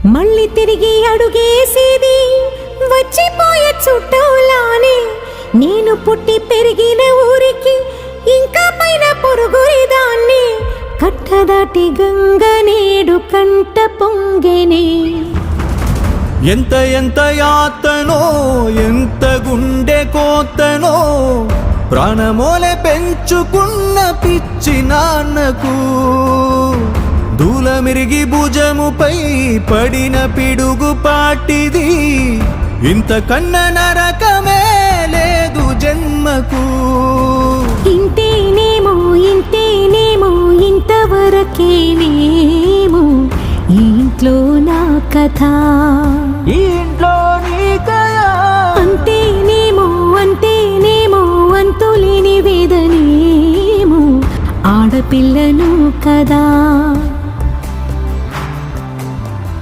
మళ్ళీ తిరిగి అడుగేసేది వచ్చిపోయే చుట్టూలానే. నేను పుట్టి పెరిగిన ఊరికి ఇంకా పైన పొరుగురిదాన్ని. కట్టదాటి గంగ నేడు కంట పొంగెనే. ఎంత ఎంత యాతనో ఎంత గుండె కోతనో ప్రాణమోలే పెంచుకున్న పిచ్చి నాన్నకు. దూలమిరిగి భుజముపై పడిన పిడుగు పాటిది. ఇంతకన్న నరకమే లేదు జన్మకు. ఇంతేనేమో ఇంతేనేమో ఇంతవరకేనేమో ఈ ఇంట్లో నా కథ. ఈ ఇంట్లో నీ కథ. అంతేనేమో అంతేనేమో అంతులేని వేదనేమో ఆడపిల్లను కదా.